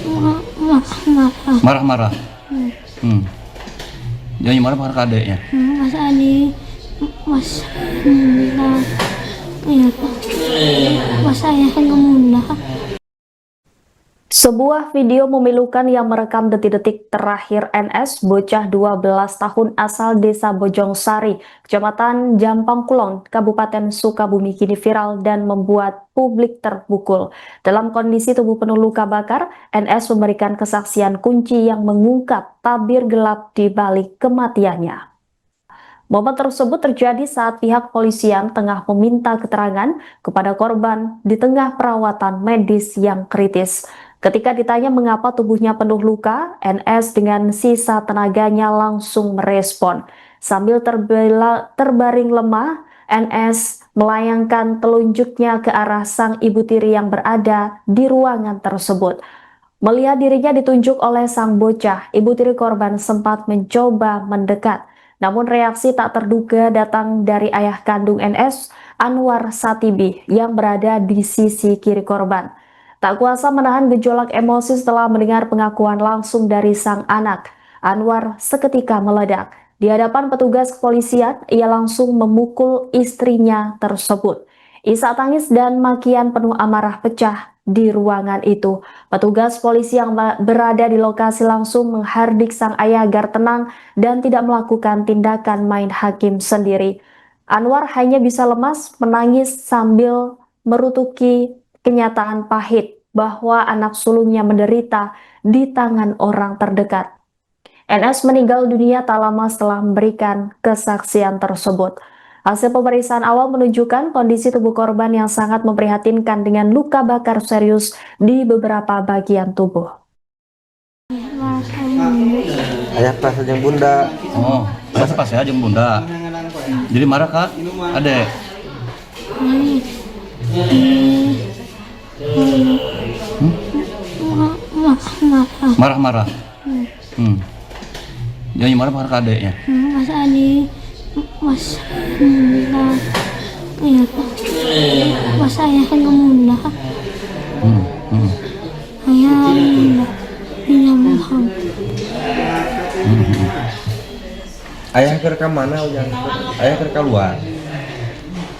Marah. Marah-marah. Hmm. Jangan marah-marah ke adeknya. Mas Adi, Mas Munda, ya, Mas saya Munda. Sebuah video memilukan yang merekam detik-detik terakhir NS, bocah 12 tahun asal desa Bojongsari, Kecamatan Jampang Kulon, Kabupaten Sukabumi kini viral dan membuat publik terpukul. Dalam kondisi tubuh penuh luka bakar, NS memberikan kesaksian kunci yang mengungkap tabir gelap di balik kematiannya. Momen tersebut terjadi saat pihak polisian tengah meminta keterangan kepada korban di tengah perawatan medis yang kritis. Ketika ditanya mengapa tubuhnya penuh luka, NS dengan sisa tenaganya langsung merespon. Sambil terbaring lemah, NS melayangkan telunjuknya ke arah sang ibu tiri yang berada di ruangan tersebut. Melihat dirinya ditunjuk oleh sang bocah, ibu tiri korban sempat mencoba mendekat. Namun reaksi tak terduga datang dari ayah kandung NS, Anwar Satibi, yang berada di sisi kiri korban. Tak kuasa menahan gejolak emosi setelah mendengar pengakuan langsung dari sang anak, Anwar seketika meledak. Di hadapan petugas kepolisian, ia langsung memukul istrinya tersebut. Isak tangis dan makian penuh amarah pecah di ruangan itu. Petugas polisi yang berada di lokasi langsung menghardik sang ayah agar tenang dan tidak melakukan tindakan main hakim sendiri. Anwar hanya bisa lemas menangis sambil merutuki kenyataan pahit bahwa anak sulungnya menderita di tangan orang terdekat. NS meninggal dunia tak lama setelah memberikan kesaksian tersebut. Hasil pemeriksaan awal menunjukkan kondisi tubuh korban yang sangat memprihatinkan dengan luka bakar serius di beberapa bagian tubuh. Ayah pas aja bunda. Oh, pas ya jeung bunda. Jadi marah kak adek. Marah-marah. Jangan marah-marah ke adeknya. Mas Adi, Mas Munda, ya, Mas saya Munda. Ayah Munda, iya mohon. Ayah ke mana yang? Ayah ke luar.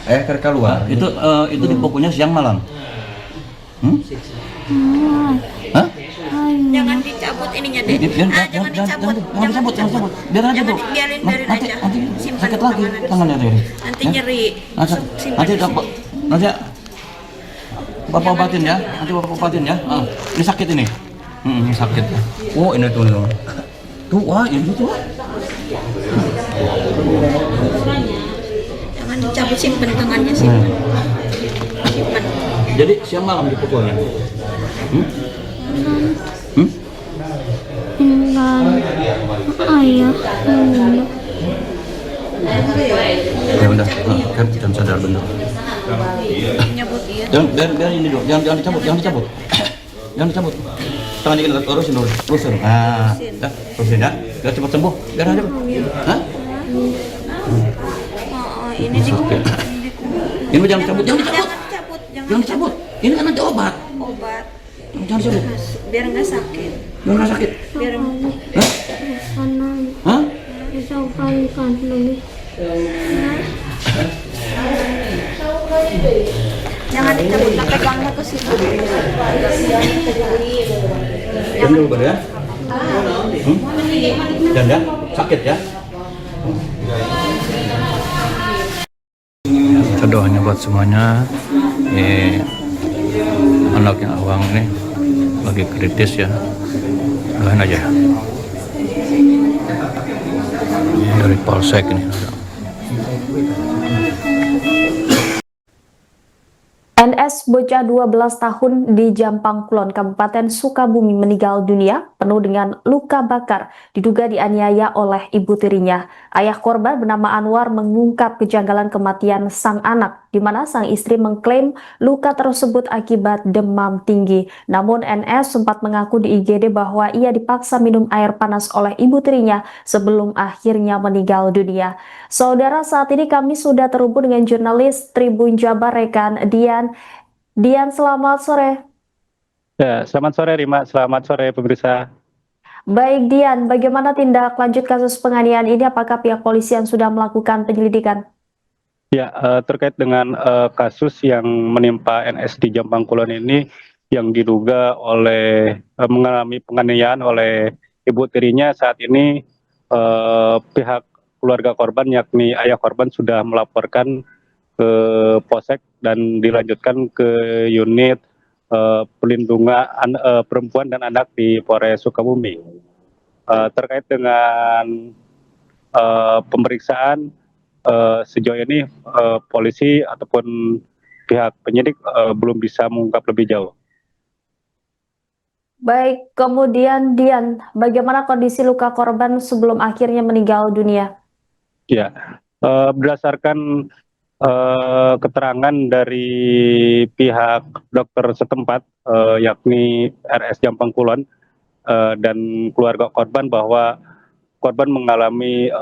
Ayah ke luar. Itu dipukulnya siang malam. Hah? Jangan dicabut ininya deh. Jangan dicabut. Jangan dicabut. Biar aja tuh. Biarin Nanti aja. Simpan sakit lagi tangannya tuh. Nanti nyeri. Nanti Bapak obatin ya. Nanti Bapak obatin ya. Ini sakit ini. Ini sakit. Oh, ini tuh. Tuh, wah, ini tuh. Jangan dicabut, simpan tangannya, simpan. Simpan. Jadi siang malam dipukulnya. Ayah Munda. Ya udah, kan sadar bener. Nyabut ya. Biar ini dulu, jangan dicabut. Jangan dicabut. Tangannya ini lurusin. Nah, dah, terusin ya. Biar cepat sembuh. Biar aja. Hah? Ini sakit. Ini jangan dicabut. Jangan dicabut. Ini kan ada obat. Jangan dicabut. Biar nggak sakit. Biar nggak sakit. Biar Hah? Bisa upayakan lebih. jangan dicabut, pegangnya ke situ. Jangan dulu ya. Jangan ya, sakit ya. Kita doanya buat semuanya. Anaknya Awang nih lagi kritis ya. Doain aja. Dari Polsek ini. NS bocah 12 tahun di Jampang Kulon, Kabupaten Sukabumi meninggal dunia penuh dengan luka bakar, diduga dianiaya oleh ibu tirinya. Ayah korban bernama Anwar mengungkap kejanggalan kematian sang anak, di mana sang istri mengklaim luka tersebut akibat demam tinggi. Namun NS sempat mengaku di IGD bahwa ia dipaksa minum air panas oleh ibu tirinya sebelum akhirnya meninggal dunia. Saudara, saat ini kami sudah terhubung dengan jurnalis Tribun Jabar rekan Dian. Dian, selamat sore. Ya, selamat sore Rima, selamat sore pemirsa. Baik Dian, bagaimana tindak lanjut kasus penganiayaan ini? Apakah pihak polisian sudah melakukan penyelidikan? Ya, terkait dengan kasus yang menimpa NS di Jampang Kulon ini yang diduga mengalami penganiayaan oleh ibu tirinya, saat ini pihak keluarga korban yakni ayah korban sudah melaporkan ke Polsek dan dilanjutkan ke unit pelindungan perempuan dan anak di Polres Sukabumi. Terkait dengan pemeriksaan sejauh ini polisi ataupun pihak penyidik belum bisa mengungkap lebih jauh. Baik, kemudian Dian, bagaimana kondisi luka korban sebelum akhirnya meninggal dunia? Ya, berdasarkan keterangan dari pihak dokter setempat, yakni RS Jampang Kulon dan keluarga korban, bahwa korban mengalami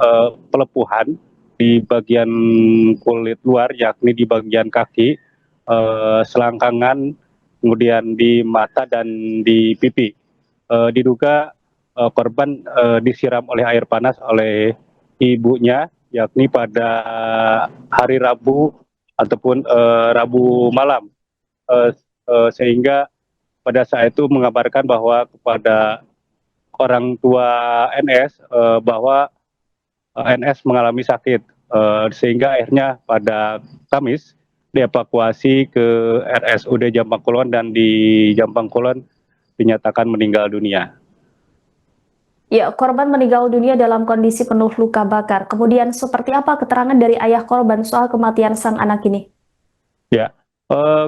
pelepuhan di bagian kulit luar, yakni di bagian kaki, selangkangan, kemudian di mata dan di pipi. Diduga korban disiram oleh air panas oleh ibunya, yakni pada hari Rabu ataupun Rabu malam, sehingga pada saat itu mengabarkan bahwa kepada orang tua NS bahwa NS mengalami sakit, sehingga akhirnya pada Kamis dievakuasi ke RSUD Jampang Kulon dan di Jampang Kulon dinyatakan meninggal dunia. Ya, korban meninggal dunia dalam kondisi penuh luka bakar. Kemudian seperti apa keterangan dari ayah korban soal kematian sang anak ini? Ya,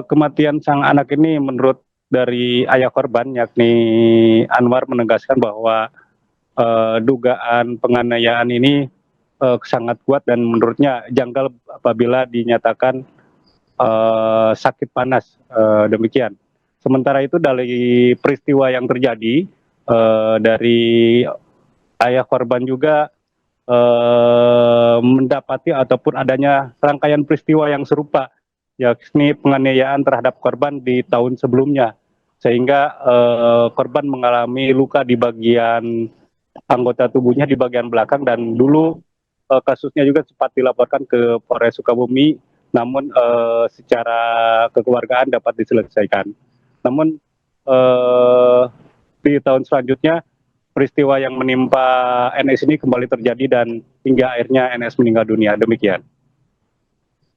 kematian sang anak ini menurut dari ayah korban yakni Anwar menegaskan bahwa dugaan penganiayaan ini sangat kuat dan menurutnya janggal apabila dinyatakan sakit panas, demikian. Sementara itu dari peristiwa yang terjadi, dari ayah korban juga mendapati ataupun adanya rangkaian peristiwa yang serupa, yakni penganiayaan terhadap korban di tahun sebelumnya, sehingga korban mengalami luka di bagian anggota tubuhnya di bagian belakang, dan dulu kasusnya juga sempat dilaporkan ke Polres Sukabumi, namun secara kekeluargaan dapat diselesaikan. Namun di tahun selanjutnya peristiwa yang menimpa NS ini kembali terjadi dan hingga akhirnya NS meninggal dunia. Demikian.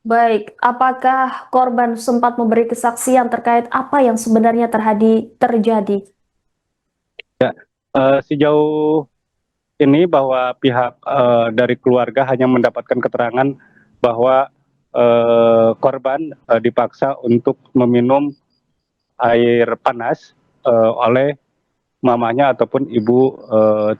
Baik, apakah korban sempat memberi kesaksian terkait apa yang sebenarnya terjadi? Ya, sejauh ini bahwa pihak dari keluarga hanya mendapatkan keterangan bahwa korban dipaksa untuk meminum air panas oleh mamanya ataupun ibu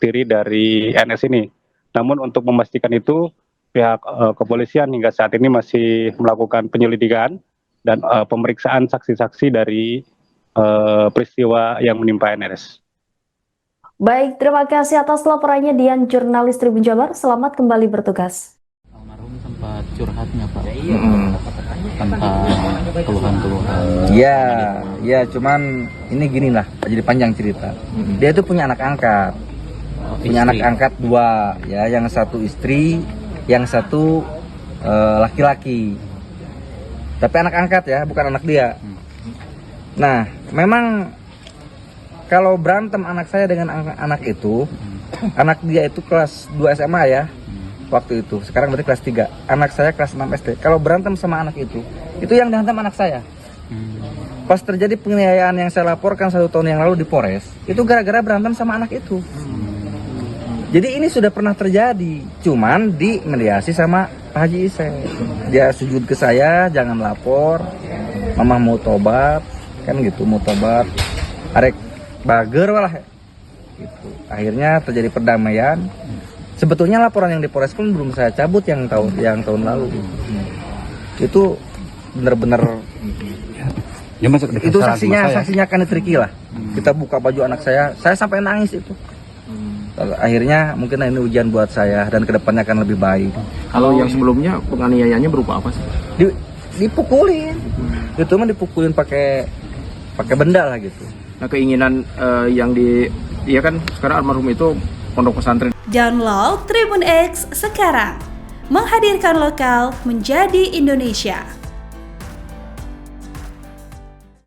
tiri dari NS ini. Namun untuk memastikan itu, pihak kepolisian hingga saat ini masih melakukan penyelidikan dan pemeriksaan saksi-saksi dari peristiwa yang menimpa NS. Baik, terima kasih atas laporannya Dian, jurnalis Tribun Jabar. Selamat kembali bertugas. Almarhum sempat curhatnya Pak, tentang keluhan-keluhan. Ya, cuman ini gini lah, jadi panjang cerita. Dia itu punya anak angkat, anak angkat 2, ya, yang satu istri, yang satu laki-laki. Tapi anak angkat ya, bukan anak dia. Nah, memang kalau berantem anak saya dengan anak itu, anak dia itu kelas 2 SMA ya, waktu itu. Sekarang berarti kelas 3. Anak saya kelas 6 SD. Kalau berantem sama anak itu yang dihantam anak saya. Pas terjadi penganiayaan yang saya laporkan 1 tahun yang lalu di Polres, itu gara-gara berantem sama anak itu. Jadi ini sudah pernah terjadi, cuman dimediasi sama Pak Haji Ise. Dia sujud ke saya, jangan lapor, mama mau tobat, kan gitu, mau tobat. Arek bager walah gitu. Akhirnya terjadi perdamaian. Sebetulnya laporan yang di Polres pun belum saya cabut yang tahun lalu. Itu benar-benar itu saksinya kan tricky lah. Kita buka baju anak saya sampai nangis itu. Akhirnya mungkin ini ujian buat saya dan kedepannya akan lebih baik. Kalau yang sebelumnya penganiayaannya berupa apa sih? Dipukulin. Itu mah dipukulin pakai benda lah gitu. Nah keinginan yang iya kan sekarang almarhum itu pondok pesantren. Download Tribun X sekarang, menghadirkan lokal menjadi Indonesia.